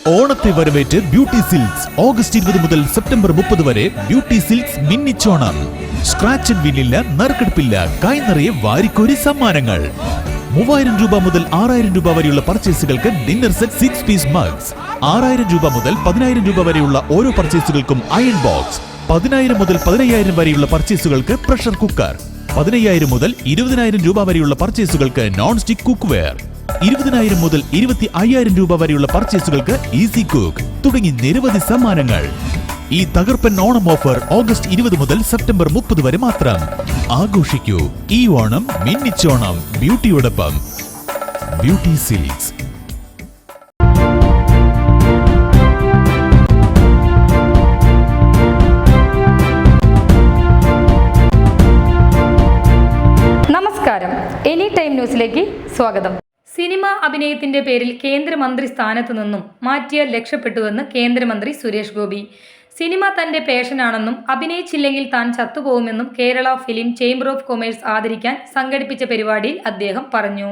ഓണത്തെ വരവേറ്റ് beauty silks August 20 മുതൽ September 30 വരെ ബ്യൂട്ടി സിൽക്സ് മിന്നിച്ചോണം. സ്ക്രാച്ച് ആൻഡ് വിന്നില്ല, നറുക്കെടുപ്പില്ല, കൈ നിറയെ വാരിക്കോരി സമ്മാനങ്ങൾ. 3000 രൂപ മുതൽ 6000 രൂപ വരെയുള്ള പർച്ചേസുകൾക്ക് ഡിന്നർ സെറ്റ് 6 പീസ് മഗ്സ്. 6000 രൂപ മുതൽ 10000 രൂപ വരെയുള്ള ഓരോ പർച്ചേസുകൾക്കും അയൺ ബോക്സ്. 10000 മുതൽ 15000 വരെയുള്ള പർച്ചേസുകൾക്ക് പ്രഷർ കുക്കർ. 15000 മുതൽ 20000 രൂപ വരെയുള്ള പർച്ചേസുകൾക്ക് നോൺ സ്റ്റിക് കുക്ക് വെയർ. 20000 മുതൽ 25000 രൂപ വരെയുള്ള പർച്ചേസുകൾക്ക് ഈസി കുക്ക് തുടങ്ങി നിരവധി സമ്മാനങ്ങൾ. ഈ തകർപ്പൻ ഓണം ഓഫർ ഓഗസ്റ്റ് 20 മുതൽ സെപ്റ്റംബർ 30 വരെ മാത്രം. ആഘോഷിക്കൂ ഈ ഓണം മിന്നിച്ചോണം ബ്യൂട്ടിയോടൊപ്പം. ബ്യൂട്ടി സിൽക്സ്. നമസ്കാരം, എനി ടൈം ന്യൂസിലേക്ക് സ്വാഗതം. സിനിമ അഭിനയത്തിന്റെ പേരിൽ കേന്ദ്രമന്ത്രി സ്ഥാനത്തു നിന്നും മാറ്റിയാൽ രക്ഷപ്പെട്ടുവെന്ന് കേന്ദ്രമന്ത്രി സുരേഷ് ഗോപി. സിനിമ തന്റെ പാഷനാണെന്നും അഭിനയിച്ചില്ലെങ്കിൽ താൻ ചത്തുപോകുമെന്നും Kerala film chamber of commerce ആദരിക്കാൻ സംഘടിപ്പിച്ച പരിപാടിയിൽ അദ്ദേഹം പറഞ്ഞു.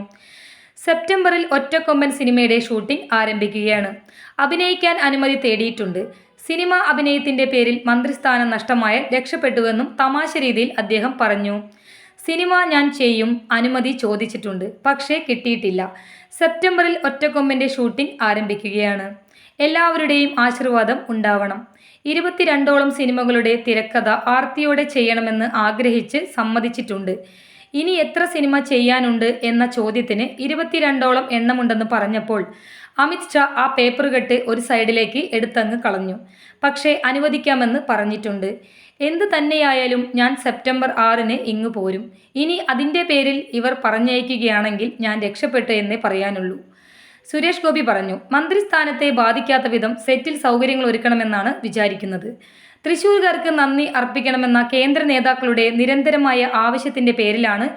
സെപ്റ്റംബറിൽ ഒറ്റക്കൊമ്പൻ സിനിമയുടെ ഷൂട്ടിംഗ് ആരംഭിക്കുകയാണ്. അഭിനയിക്കാൻ അനുമതി തേടിയിട്ടുണ്ട്. സിനിമ അഭിനയത്തിന്റെ പേരിൽ മന്ത്രിസ്ഥാനം നഷ്ടമായാൽ രക്ഷപ്പെട്ടുവെന്നും തമാശ രീതിയിൽ അദ്ദേഹം പറഞ്ഞു. സിനിമ ഞാൻ ചെയ്യും, അനുമതി ചോദിച്ചിട്ടുണ്ട്, പക്ഷേ കിട്ടിയിട്ടില്ല. സെപ്റ്റംബറിൽ ഒറ്റക്കൊമ്പൻ്റെ ഷൂട്ടിംഗ് ആരംഭിക്കുകയാണ്. എല്ലാവരുടെയും ആശീർവാദം ഉണ്ടാവണം. 22ഓളം സിനിമകളുടെ തിരക്കഥ ആർത്തിയോടെ ചെയ്യണമെന്ന് ആഗ്രഹിച്ച് സമ്മതിച്ചിട്ടുണ്ട്. ഇനി എത്ര സിനിമ ചെയ്യാനുണ്ട് എന്ന ചോദ്യത്തിന് 22ഓളം എണ്ണമുണ്ടെന്ന് പറഞ്ഞപ്പോൾ അമിത് ഷാ ആ പേപ്പർ കെട്ട് ഒരു സൈഡിലേക്ക് എടുത്തങ്ങ് കളഞ്ഞു. പക്ഷേ അനുവദിക്കാമെന്ന് പറഞ്ഞിട്ടുണ്ട്. എന്ത് തന്നെയായാലും ഞാൻ സെപ്റ്റംബർ 6-ന് ഇങ്ങു പോരും. ഇനി അതിൻ്റെ പേരിൽ ഇവർ പറഞ്ഞയക്കുകയാണെങ്കിൽ ഞാൻ രക്ഷപ്പെട്ടു എന്നേ പറയാനുള്ളൂ. സുരേഷ് ഗോപി പറഞ്ഞു. മന്ത്രിസ്ഥാനത്തെ ബാധിക്കാത്ത വിധം സെറ്റിൽ സൗകര്യങ്ങൾ ഒരുക്കണമെന്നാണ് വിചാരിക്കുന്നത്. തൃശ്ശൂർകാർക്ക് നന്ദി അർപ്പിക്കണമെന്ന കേന്ദ്ര നേതാക്കളുടെ നിരന്തരമായ ആവശ്യത്തിൻ്റെ പേരിലാണ്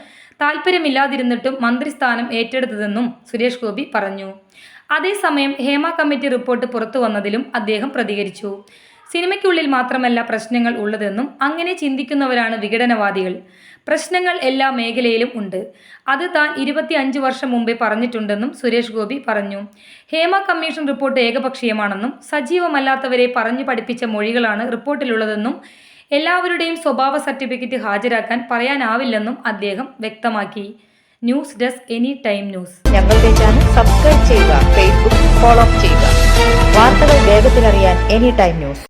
താല്പര്യമില്ലാതിരുന്നിട്ടും മന്ത്രിസ്ഥാനം ഏറ്റെടുത്തതെന്നും സുരേഷ് ഗോപി പറഞ്ഞു. അതേസമയം ഹേമ കമ്മിറ്റി റിപ്പോർട്ട് പുറത്തു വന്നതിലും അദ്ദേഹം പ്രതികരിച്ചു. സിനിമയ്ക്കുള്ളിൽ മാത്രമല്ല പ്രശ്നങ്ങൾ ഉള്ളതെന്നും അങ്ങനെ ചിന്തിക്കുന്നവരാണ് വിഘടനവാദികൾ. പ്രശ്നങ്ങൾ എല്ലാ മേഖലയിലും ഉണ്ട്. അത് താൻ 25 വർഷം മുമ്പേ പറഞ്ഞിട്ടുണ്ടെന്നും സുരേഷ് ഗോപി പറഞ്ഞു. ഹേമ കമ്മീഷൻ റിപ്പോർട്ട് ഏകപക്ഷീയമാണെന്നും സജീവമല്ലാത്തവരെ പറഞ്ഞു പഠിപ്പിച്ച മൊഴികളാണ് റിപ്പോർട്ടിലുള്ളതെന്നും എല്ലാവരുടെയും സ്വഭാവ സർട്ടിഫിക്കറ്റ് ഹാജരാക്കാൻ പറയാനാവില്ലെന്നും അദ്ദേഹം വ്യക്തമാക്കി. News desk any time news. ഞങ്ങളുടെ ചാനൽ സബ്സ്ക്രൈബ് ചെയ്യുക, ഫേസ്ബുക്ക് ഫോളോ ചെയ്യുക. വാർത്തകൾ വേഗത്തിലറിയാൻ എനി ടൈം ന്യൂസ്.